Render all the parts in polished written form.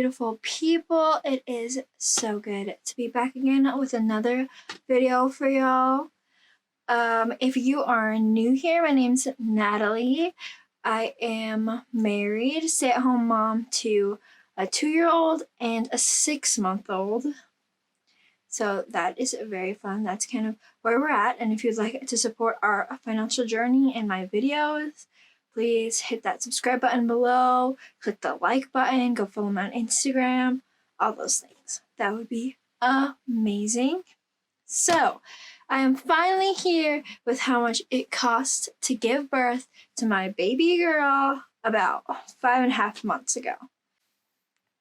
beautiful people. It is so good to be back again with another video for y'all. If you are new here, my name's Natalie. I am married, stay-at-home mom to a 2-year-old and a 6-month-old. So that is very fun. That's kind of where we're at. And if you'd like to support our financial journey and my videos, please hit that subscribe button below, click the like button, go follow me on Instagram, all those things. That would be amazing. So, I am finally here with how much it cost to give birth to my baby girl about 5.5 months ago.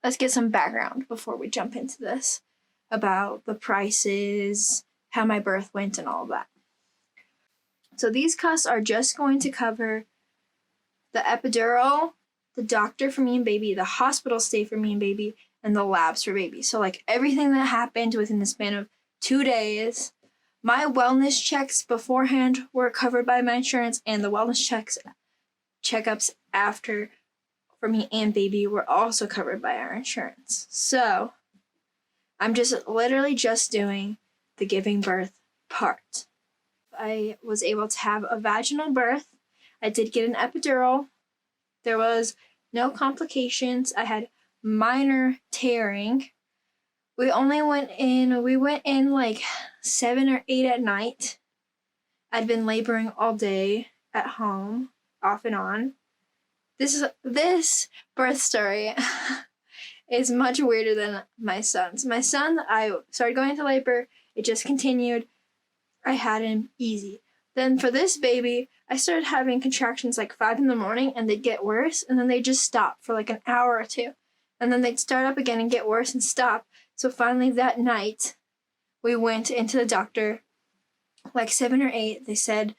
Let's get some background before we jump into this about the prices, how my birth went, and all of that. So these costs are just going to cover the epidural, the doctor for me and baby, the hospital stay for me and baby, and the labs for baby. So like everything that happened within the span of 2 days. My wellness checks beforehand were covered by my insurance, and the wellness checkups after for me and baby were also covered by our insurance. So I'm literally just doing the giving birth part. I was able to have a vaginal birth. I did get an epidural. There was no complications. I had minor tearing. We went in like 7 or 8 at night. I'd been laboring all day at home, off and on. This birth story is much weirder than my son's. My son, I started going into labor. It just continued. I had him easy. Then for this baby, I started having contractions like 5 in the morning, and they'd get worse, and then they'd just stop for like an hour or two. And then they'd start up again and get worse and stop. So finally that night, we went into the doctor, like 7 or 8. They said,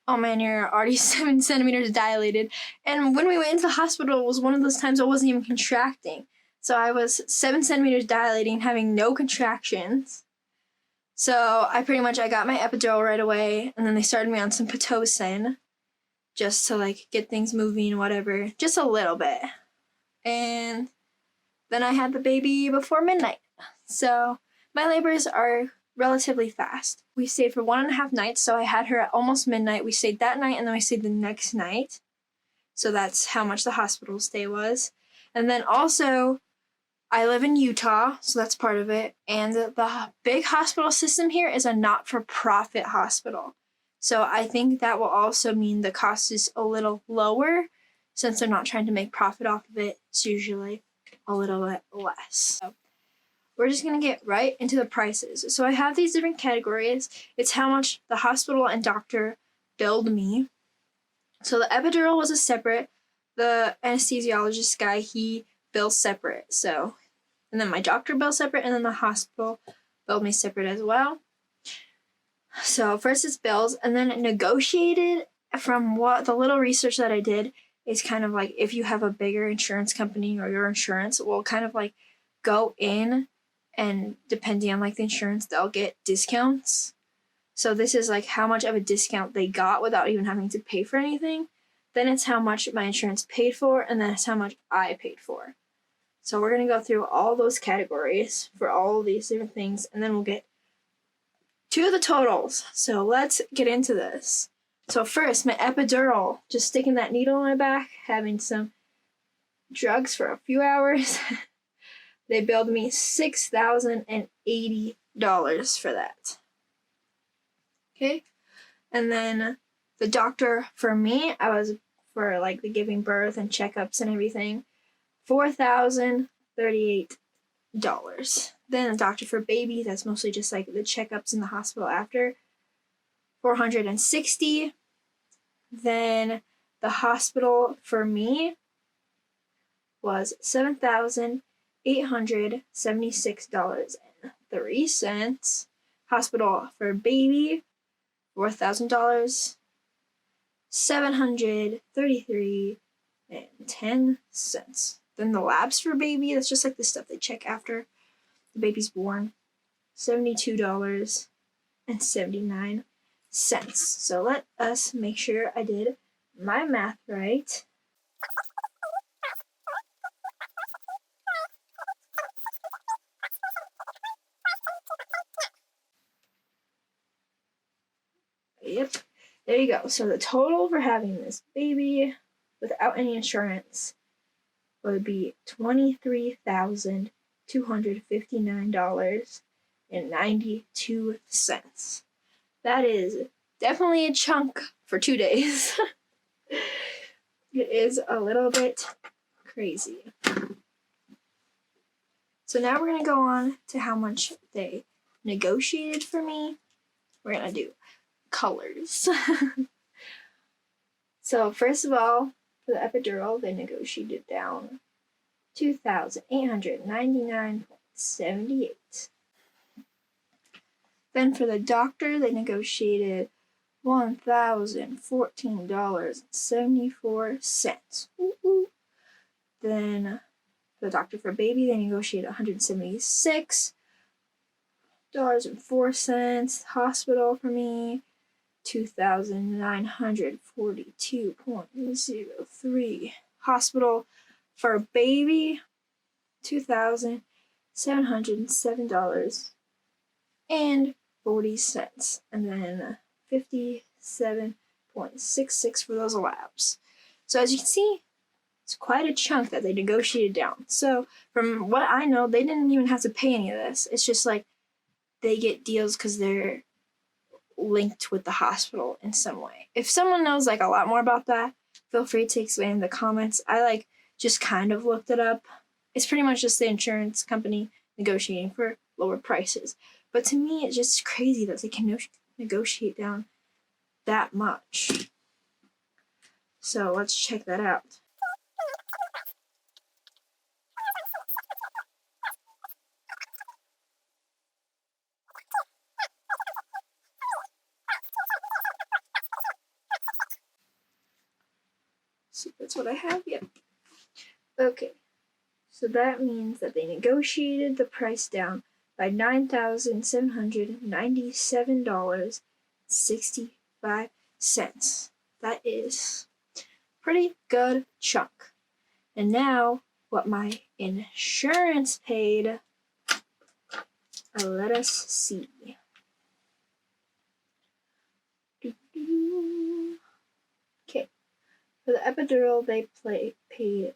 "Oh man, you're already 7 centimeters dilated." And when we went into the hospital, it was one of those times I wasn't even contracting. So I was 7 centimeters dilating, having no contractions. So I got my epidural right away, and then they started me on some Pitocin just to like get things moving, whatever, just a little bit. And then I had the baby before midnight. So my labors are relatively fast. We stayed for 1.5 nights, so I had her at almost midnight. We stayed that night, and then we stayed the next night. So that's how much the hospital stay was. And then also, I live in Utah, so that's part of it. And the big hospital system here is a not-for-profit hospital. So I think that will also mean the cost is a little lower. Since they're not trying to make profit off of it, it's usually a little bit less. So we're just going to get right into the prices. So I have these different categories. It's how much the hospital and doctor billed me. So the epidural was a separate. The anesthesiologist guy, he bills separate. So, and then my doctor bills separate, and then the hospital billed me separate as well. So first it's bills, and then negotiated. From what the little research that I did is kind of like if you have a bigger insurance company or your insurance will kind of like go in, and depending on like the insurance, they'll get discounts. So this is like how much of a discount they got without even having to pay for anything. Then it's how much my insurance paid for, and then it's how much I paid for. So we're going to go through all those categories for all of these different things, and then we'll get to the totals. So let's get into this. So first, my epidural, just sticking that needle in my back, having some drugs for a few hours. They billed me $6,080 for that. Okay? And then the doctor for me, I was for like the giving birth and checkups and everything, $4,038. Then the doctor for baby, that's mostly just like the checkups in the hospital after, $460. Then the hospital for me was $7,876.03. Hospital for baby, $4,000, $733.10. Then the labs for baby, that's just like the stuff they check after the baby's born, $72.79. So let us make sure I did my math right. Yep. There you go. So the total for having this baby without any insurance would be $23,259.92. That is definitely a chunk for 2 days. It is a little bit crazy. So now we're going to go on to how much they negotiated for me. We're going to do colors. So first of all, for the epidural, they negotiated down $2,899.78. Then for the doctor, they negotiated $1,014.74. Then for the doctor for baby, they negotiated $176.04. Hospital for me, $2,942.03. Hospital for baby, $2,707.40. And then 57.66 for those labs. So as you can see, it's quite a chunk that they negotiated down. So from what I know, they didn't even have to pay any of this. It's just like they get deals because they're linked with the hospital in some way. If someone knows like a lot more about that, feel free to explain in the comments. I just kind of looked it up. It's pretty much just the insurance company negotiating for lower prices. But to me, it's just crazy that they can negotiate down that much. So let's check that out. So that's what I have. Yep. Okay. So that means that they negotiated the price down by $9,797.65. That is pretty good chunk. And now what my insurance paid, let us see. Okay. For the epidural, they paid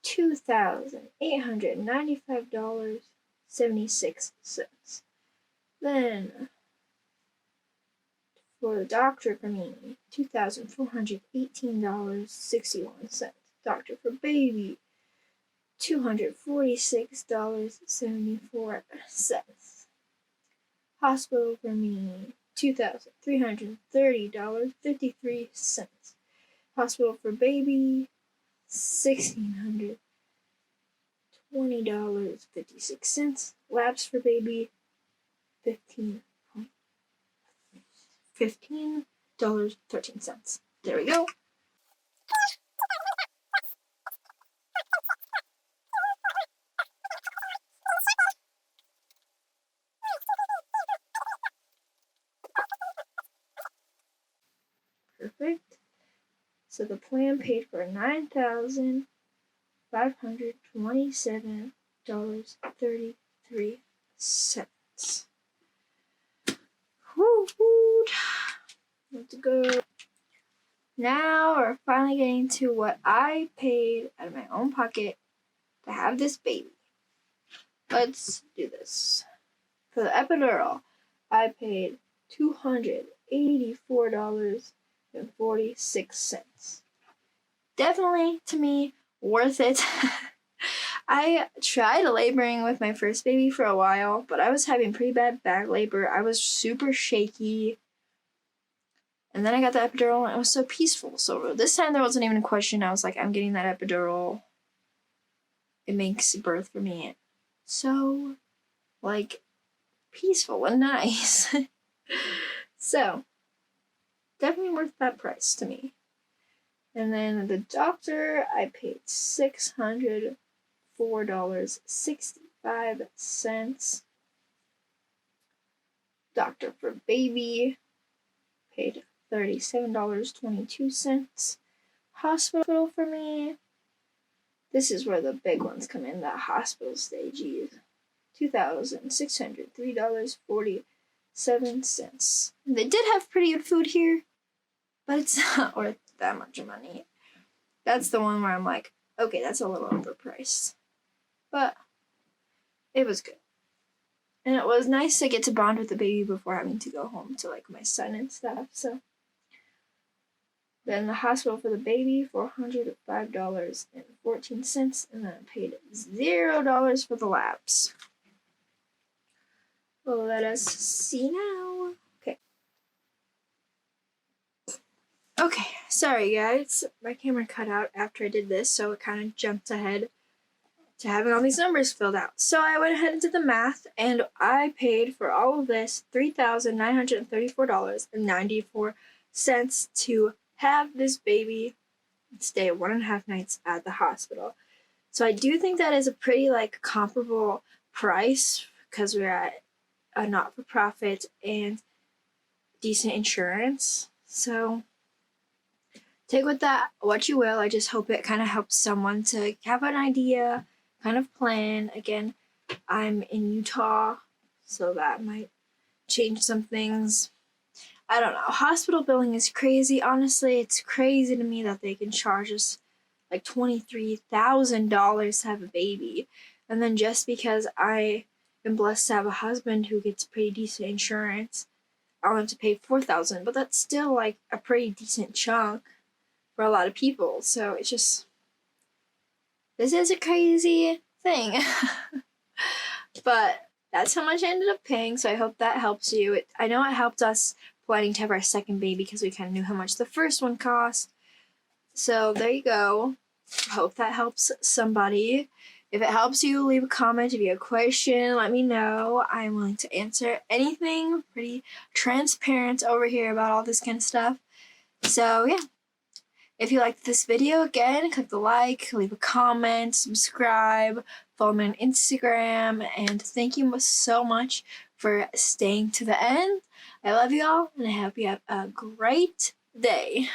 $2,895.76. Then for the doctor for me, $2,418.61. Doctor for baby, $246.74. Hospital for me, $2,330.53. Hospital for baby, $1,620.56. Labs for baby, $15.13. There we go. Perfect. So the plan paid for $9,527.33. Woo! Let's go. Now we're finally getting to what I paid out of my own pocket to have this baby. Let's do this. For the epidural, I paid $284.46. Definitely, to me, worth it. I tried laboring with my first baby for a while, but I was having pretty bad back labor. I was super shaky. And then I got the epidural and it was so peaceful. So this time there wasn't even a question. I was like, I'm getting that epidural. It makes birth for me so, peaceful and nice. So, definitely worth that price to me. And then the doctor, I paid $604.65. Doctor for baby, paid $37.22. Hospital for me, this is where the big ones come in, that hospital stay, geez. $2,603.40. $0.07. They did have pretty good food here, but it's not worth that much money. That's the one where I'm like, okay, that's a little overpriced. But it was good. And it was nice to get to bond with the baby before having to go home to like my son and stuff. So then the hospital for the baby, $405.14, and then I paid $0 for the labs. Well, let us see now. Okay, sorry guys, my camera cut out after I did this, so it kind of jumped ahead to having all these numbers filled out. So I went ahead and did the math, and I paid for all of this $3,934.94 to have this baby stay 1.5 nights at the hospital. So I do think that is a pretty like comparable price because we're at a not-for-profit and decent insurance. So take with that what you will. I just hope it kind of helps someone to have an idea, kind of plan. Again, I'm in Utah, so that might change some things. I don't know. Hospital billing is crazy. Honestly, it's crazy to me that they can charge us like $23,000 to have a baby. And then just because I am blessed to have a husband who gets pretty decent insurance, I'll have to pay $4,000. But that's still like a pretty decent chunk for a lot of people. So it's just, this is a crazy thing. But that's how much I ended up paying, so I hope that helps you. I know it helped us planning to have our second baby because we kind of knew how much the first one cost. So there you go. Hope that helps somebody. If it helps you, leave a comment. If you have a question, let me know. I'm willing to answer anything. Pretty transparent over here about all this kind of stuff. So yeah. If you liked this video, again, click the like, leave a comment, subscribe, follow me on Instagram, and thank you so much for staying to the end. I love you all, and I hope you have a great day.